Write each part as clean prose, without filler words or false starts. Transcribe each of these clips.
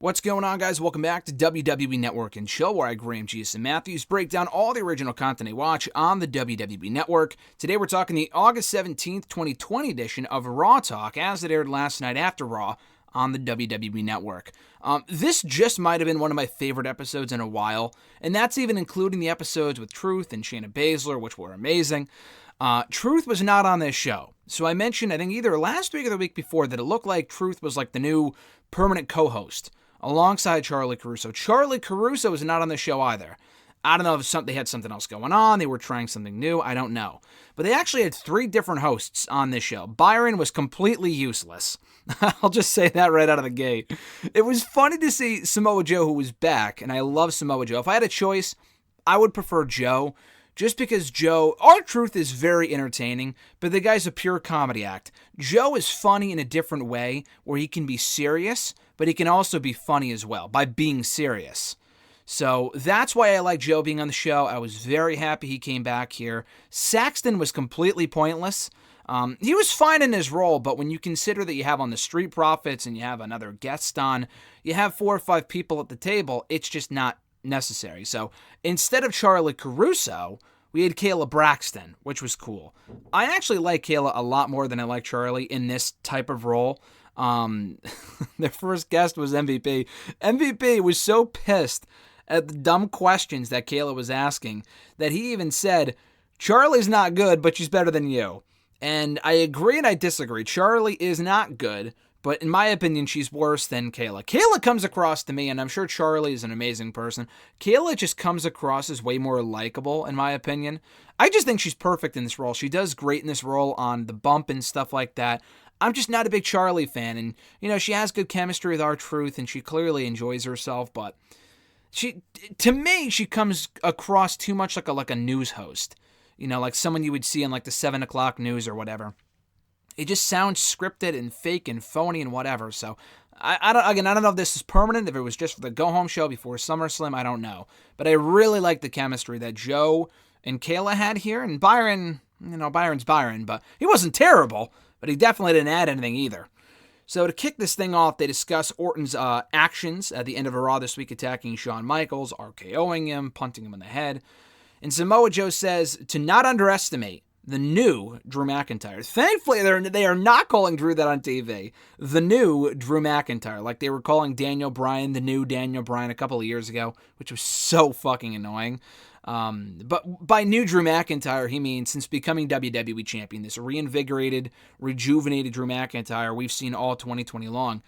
What's going on, guys? Welcome back to WWE Network and Show, where I, Graham G.S. Matthews, break down all the original content I watch on the WWE Network. Today we're talking the August 17th, 2020 edition of Raw Talk, as it aired last night after Raw on the WWE Network. This just might have been one of my favorite episodes in a while, and that's even including the episodes with Truth and Shayna Baszler, which were amazing. Truth was not on this show. So I mentioned, I think either last week or the week before, that it looked like Truth was like the new permanent co-host alongside Charlie Caruso. Charlie Caruso was not on the show either. I don't know if they had something else going on, they were trying something new, I don't know. But they actually had 3 different hosts on this show. Byron was completely useless. I'll just say that right out of the gate. It was funny to see Samoa Joe, who was back, and I love Samoa Joe. If I had a choice, I would prefer Joe, just because Joe, R-Truth is very entertaining, but the guy's a pure comedy act. Joe is funny in a different way, where he can be serious, but he can also be funny as well, by being serious. So that's why I like Joe being on the show. I was very happy he came back here. Saxton was completely pointless. He was fine in his role, but when you consider that you have on the Street Profits and you have another guest on, you have 4 or 5 people at the table, it's just not necessary. So instead of Charlie Caruso, we had Kayla Braxton, which was cool. I actually like Kayla a lot more than I like Charlie in this type of role. Their first guest was MVP. MVP was so pissed at the dumb questions that Kayla was asking that he even said, Charlie's not good, but she's better than you. And I agree and I disagree. Charlie is not good, but in my opinion, she's worse than Kayla. Kayla comes across to me, and I'm sure Charlie is an amazing person. Kayla just comes across as way more likable, in my opinion. I just think she's perfect in this role. She does great in this role on the bump and stuff like that. I'm just not a big Charlie fan, and, she has good chemistry with R-Truth, and she clearly enjoys herself, but to me, she comes across too much like a news host. Like someone you would see on like the 7 o'clock news or whatever. It just sounds scripted and fake and phony and whatever. So I don't know if this is permanent, if it was just for the go-home show before SummerSlam, I don't know. But I really like the chemistry that Joe and Kayla had here. And Byron, Byron's Byron, but he wasn't terrible, but he definitely didn't add anything either. So to kick this thing off, they discuss Orton's actions at the end of a Raw this week, attacking Shawn Michaels, RKOing him, punting him in the head. And Samoa Joe says to not underestimate the new Drew McIntyre. Thankfully, they are not calling Drew that on TV. The new Drew McIntyre, like they were calling Daniel Bryan the new Daniel Bryan a couple of years ago, which was so fucking annoying. But by new Drew McIntyre, he means since becoming WWE Champion, this reinvigorated, rejuvenated Drew McIntyre we've seen all 2020 long.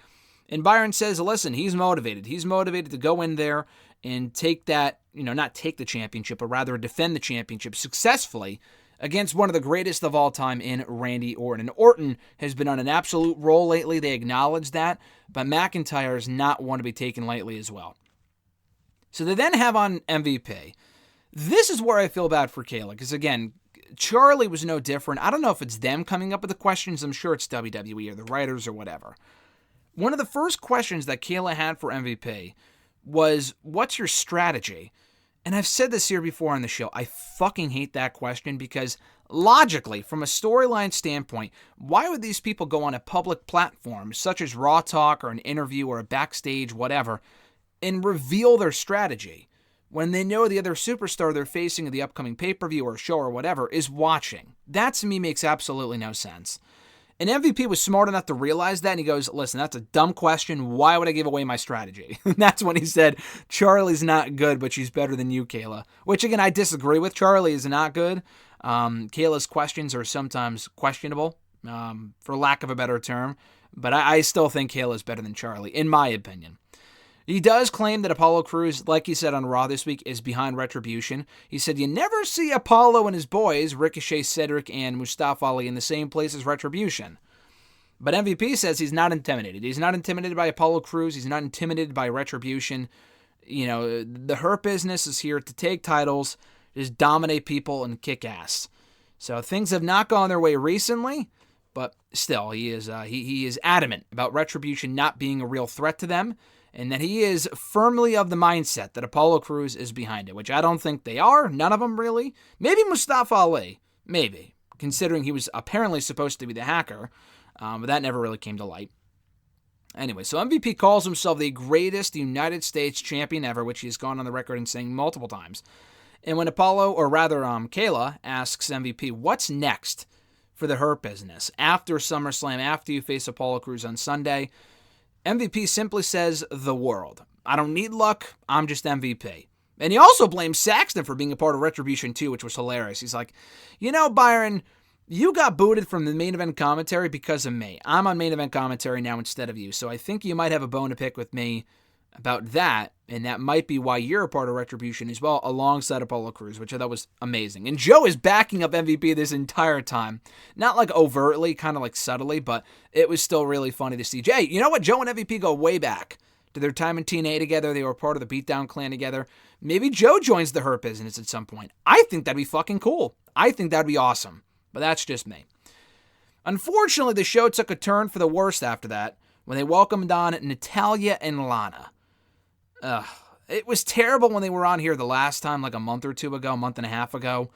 And Byron says, listen, he's motivated. He's motivated to go in there and take that, not take the championship, but rather defend the championship successfully against one of the greatest of all time in Randy Orton. And Orton has been on an absolute roll lately. They acknowledge that, but McIntyre is not one to be taken lightly as well. So they then have on MVP. This is where I feel bad for Kayla, because again, Charlie was no different. I don't know if it's them coming up with the questions. I'm sure it's WWE or the writers or whatever. One of the first questions that Kayla had for MVP was, what's your strategy? And I've said this here before on the show. I fucking hate that question because logically, from a storyline standpoint, why would these people go on a public platform such as Raw Talk or an interview or a backstage, whatever, and reveal their strategy when they know the other superstar they're facing in the upcoming pay-per-view or show or whatever is watching? That to me makes absolutely no sense. And MVP was smart enough to realize that, and he goes, listen, that's a dumb question. Why would I give away my strategy? And that's when he said, Charlie's not good, but she's better than you, Kayla. Which, again, I disagree with. Charlie is not good. Kayla's questions are sometimes questionable, for lack of a better term. But I still think Kayla is better than Charlie, in my opinion. He does claim that Apollo Crews, like he said on Raw this week, is behind Retribution. He said, you never see Apollo and his boys, Ricochet, Cedric, and Mustafa Ali, in the same place as Retribution. But MVP says he's not intimidated. He's not intimidated by Apollo Crews. He's not intimidated by Retribution. The Hurt Business is here to take titles, just dominate people, and kick ass. So things have not gone their way recently, but still, he is adamant about Retribution not being a real threat to them, and that he is firmly of the mindset that Apollo Crews is behind it, which I don't think they are. None of them really. Maybe Mustafa Ali. Maybe. Considering he was apparently supposed to be the hacker. But that never really came to light. Anyway, so MVP calls himself the greatest United States champion ever, which he's gone on the record and saying multiple times. And when Kayla asks MVP, what's next for the Hurt Business after SummerSlam, after you face Apollo Crews on Sunday, MVP simply says, the world. I don't need luck, I'm just MVP. And he also blames Saxton for being a part of Retribution 2, which was hilarious. He's like, Byron, you got booted from the main event commentary because of me. I'm on main event commentary now instead of you, so I think you might have a bone to pick with me about that, and that might be why you're a part of Retribution as well, alongside Apollo Crews, which I thought was amazing. And Joe is backing up MVP this entire time. Not like overtly, kind of like subtly, but it was still really funny to see. Jay, you know what? Joe and MVP go way back to their time in TNA together. They were part of the Beatdown Clan together. Maybe Joe joins the Hurt Business at some point. I think that'd be fucking cool. I think that'd be awesome. But that's just me. Unfortunately, the show took a turn for the worst after that when they welcomed on Natalya and Lana. It was terrible when they were on here the last time, like a month and a half ago.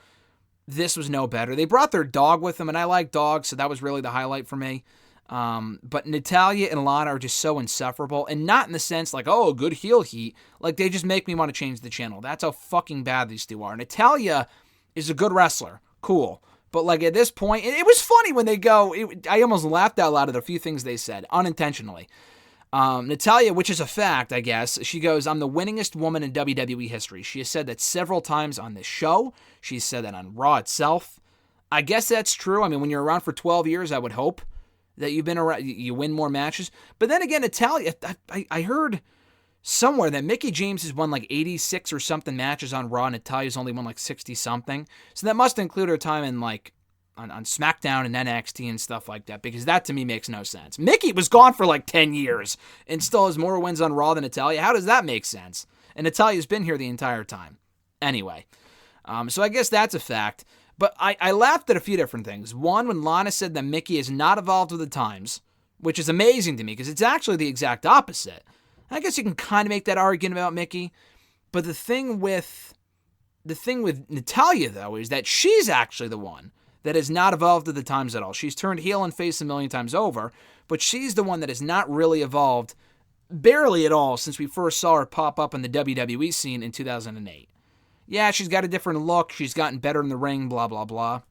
This was no better. They brought their dog with them, and I like dogs, so that was really the highlight for me. But Natalya and Lana are just so insufferable, and not in the sense like, oh, good heel heat. Like, they just make me want to change the channel. That's how fucking bad these two are. Natalya is a good wrestler. Cool. But, like, at this point, it was funny when they go, I almost laughed out loud at a few things they said, unintentionally. Natalya, which is a fact, I guess, she goes, I'm the winningest woman in WWE history. She has said that several times on this show. She's said that on Raw itself. I guess that's true. I mean, when you're around for 12 years, I would hope that you've been around, you win more matches. But then again, Natalya, I heard somewhere that Mickie James has won like 86 or something matches on Raw. Natalya's only won like 60 something. So that must include her time in like on SmackDown and NXT and stuff like that, because that to me makes no sense. Mickie was gone for like 10 years and still has more wins on Raw than Natalya. How does that make sense? And Natalya's been here the entire time. Anyway, so I guess that's a fact. But I laughed at a few different things. One, when Lana said that Mickie is not evolved with the times, which is amazing to me because it's actually the exact opposite. I guess you can kind of make that argument about Mickie, but the thing with Natalya, though, is that she's actually the one that has not evolved with the times at all. She's turned heel and face a million times over, but she's the one that has not really evolved barely at all since we first saw her pop up in the WWE scene in 2008. Yeah, she's got a different look, she's gotten better in the ring, blah, blah, blah.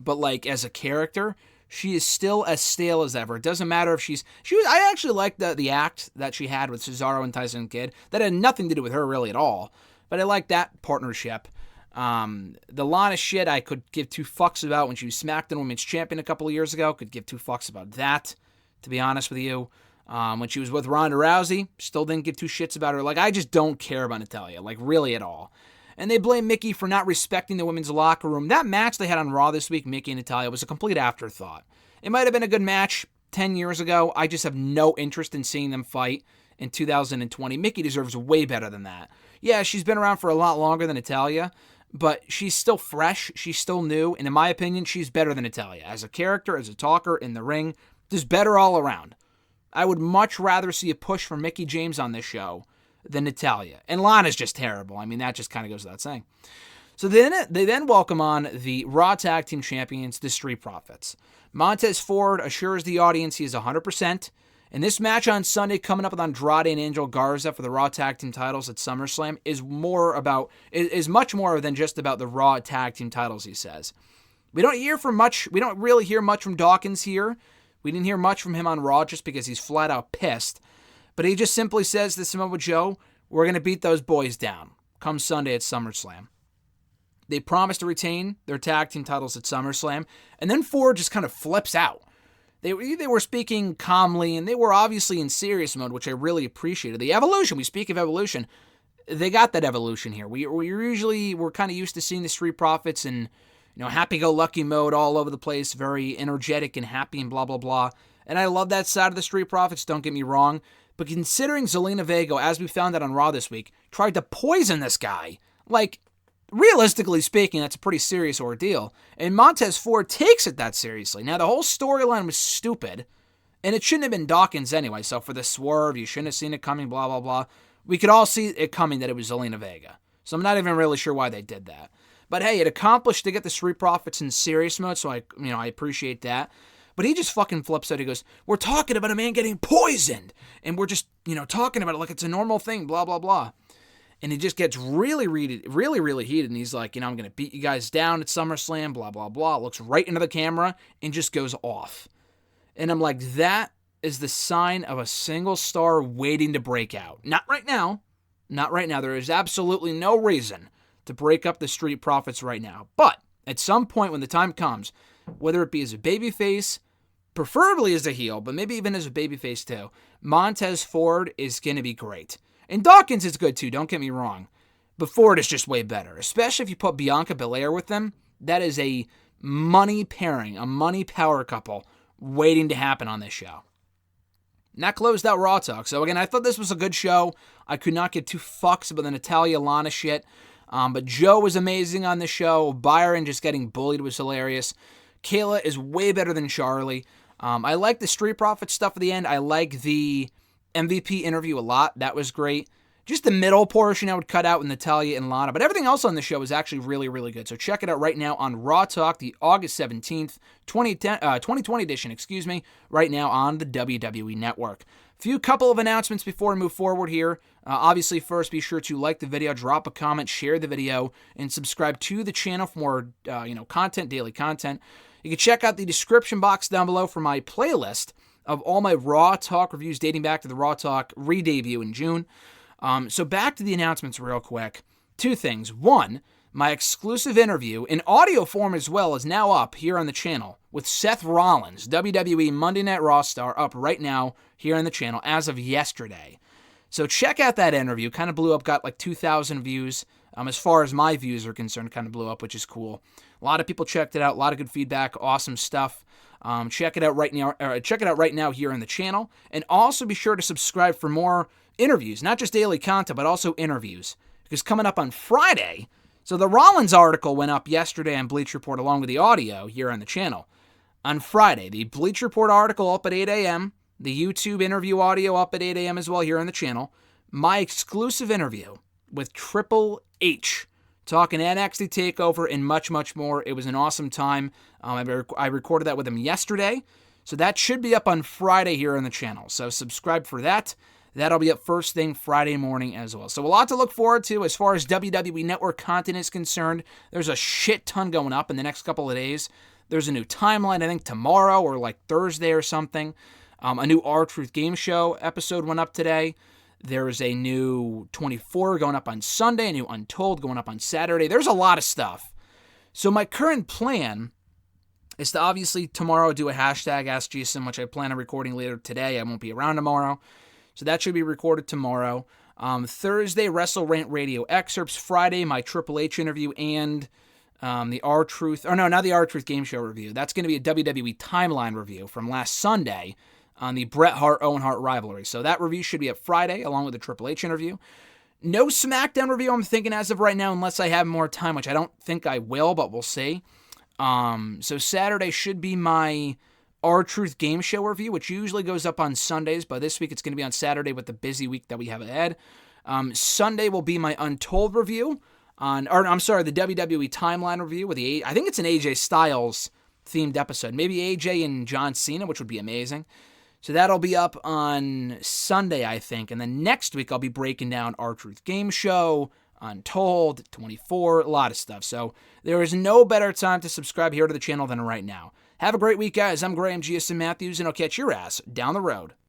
But, like, as a character, she is still as stale as ever. It doesn't matter if I actually liked the act that she had with Cesaro and Tyson Kidd. That had nothing to do with her really at all. But I liked that partnership. The Lana shit I could give two fucks about when she was SmackDown Women's Champion a couple of years ago. Could give two fucks about that, to be honest with you. When she was with Ronda Rousey, still didn't give two shits about her. Like, I just don't care about Natalya, like, really at all. And they blame Mickie for not respecting the women's locker room. That match they had on Raw this week, Mickie and Natalya, was a complete afterthought. It might have been a good match 10 years ago. I just have no interest in seeing them fight in 2020. Mickie deserves way better than that. Yeah, she's been around for a lot longer than Natalya, but she's still fresh, she's still new, and in my opinion, she's better than Natalya. As a character, as a talker, in the ring, just better all around. I would much rather see a push for Mickie James on this show than Natalya. And Lana's just terrible. I mean, that just kind of goes without saying. So they then welcome on the Raw Tag Team Champions, the Street Profits. Montez Ford assures the audience he is 100%. And this match on Sunday, coming up with Andrade and Angel Garza for the Raw Tag Team titles at SummerSlam, is much more than just about the Raw Tag Team titles, he says. We don't really hear much from Dawkins here. We didn't hear much from him on Raw just because he's flat out pissed. But he just simply says to Samoa Joe, we're going to beat those boys down come Sunday at SummerSlam. They promise to retain their tag team titles at SummerSlam, and then Ford just kind of flips out. They were speaking calmly, and they were obviously in serious mode, which I really appreciated. The evolution, we speak of evolution, they got that evolution here. We're kind of used to seeing the Street Profits in happy-go-lucky mode all over the place, very energetic and happy and blah, blah, blah. And I love that side of the Street Profits, don't get me wrong. But considering Zelina Vega, as we found out on Raw this week, tried to poison this guy, like, realistically speaking, that's a pretty serious ordeal. And Montez Ford takes it that seriously. Now, the whole storyline was stupid, and it shouldn't have been Dawkins anyway. So for the swerve, you shouldn't have seen it coming, blah, blah, blah. We could all see it coming that it was Zelina Vega. So I'm not even really sure why they did that. But hey, it accomplished to get the Street Profits in serious mode, so I appreciate that. But he just fucking flips out. He goes, we're talking about a man getting poisoned. And we're just, talking about it like it's a normal thing, blah, blah, blah. And he just gets really heated. And he's like, I'm going to beat you guys down at SummerSlam, blah, blah, blah. Looks right into the camera and just goes off. And I'm like, that is the sign of a single star waiting to break out. Not right now. Not right now. There is absolutely no reason to break up the Street Profits right now. But at some point when the time comes, whether it be as a babyface, preferably as a heel, but maybe even as a babyface too, Montez Ford is going to be great. And Dawkins is good too, don't get me wrong. But Ford is just way better, especially if you put Bianca Belair with them. That is a money pairing, a money power couple waiting to happen on this show. And that closed out Raw Talk. So again, I thought this was a good show. I could not give two fucks about the Natalya Lana shit. But Joe was amazing on the show. Byron just getting bullied was hilarious. Kayla is way better than Charlie. I like the Street Profits stuff at the end. I like the MVP interview a lot. That was great. Just the middle portion I would cut out with Natalya and Lana. But everything else on the show is actually really, really good. So check it out right now on Raw Talk, the August 17th, 2020 edition, right now on the WWE Network. Couple of announcements before we move forward here. Obviously, first, be sure to like the video, drop a comment, share the video, and subscribe to the channel for more, content, daily content. You can check out the description box down below for my playlist of all my Raw Talk reviews dating back to the Raw Talk re-debut in June. So back to the announcements real quick. Two things. One, my exclusive interview, in audio form as well, is now up here on the channel with Seth Rollins, WWE Monday Night Raw star, up right now here on the channel as of yesterday. So check out that interview. Kind of blew up, got like 2,000 views. As far as my views are concerned, kind of blew up, which is cool. A lot of people checked it out. A lot of good feedback. Awesome stuff. Check it out right now. Check it out right now here on the channel, and also be sure to subscribe for more interviews, not just daily content, but also interviews. Because coming up on Friday, so the Rollins article went up yesterday on Bleacher Report along with the audio here on the channel. On Friday, the Bleacher Report article up at 8 a.m., the YouTube interview audio up at 8 a.m. as well here on the channel. My exclusive interview with Triple H, talking NXT TakeOver and much, much more. It was an awesome time. I recorded that with him yesterday, so that should be up on Friday here on the channel. So subscribe for that. That'll be up first thing Friday morning as well. So a lot to look forward to as far as WWE Network content is concerned. There's a shit ton going up in the next couple of days. There's a new timeline, I think tomorrow or like Thursday or something. A new R-Truth game show episode went up today. There's a new 24 going up on Sunday, a new Untold going up on Saturday. There's a lot of stuff. So my current plan is to obviously tomorrow do a hashtag Ask Jason, which I plan on recording later today. I won't be around tomorrow. So that should be recorded tomorrow. Thursday, WrestleRant radio excerpts. Friday, my Triple H interview and the R-Truth, or no, not the R-Truth game show review. That's going to be a WWE timeline review from last Sunday on the Bret Hart-Owen Hart rivalry. So that review should be up Friday, along with the Triple H interview. No SmackDown review, I'm thinking, as of right now, unless I have more time, which I don't think I will, but we'll see. So Saturday should be my R-Truth game show review, which usually goes up on Sundays, but this week it's going to be on Saturday with the busy week that we have ahead. Sunday will be my Untold review, the WWE timeline review with I think it's an AJ Styles themed episode. Maybe AJ and John Cena, which would be amazing. So that'll be up on Sunday, I think. And then next week, I'll be breaking down R-Truth Game Show, Untold, 24, a lot of stuff. So there is no better time to subscribe here to the channel than right now. Have a great week, guys. I'm Graham G.S. Matthews, and I'll catch your ass down the road.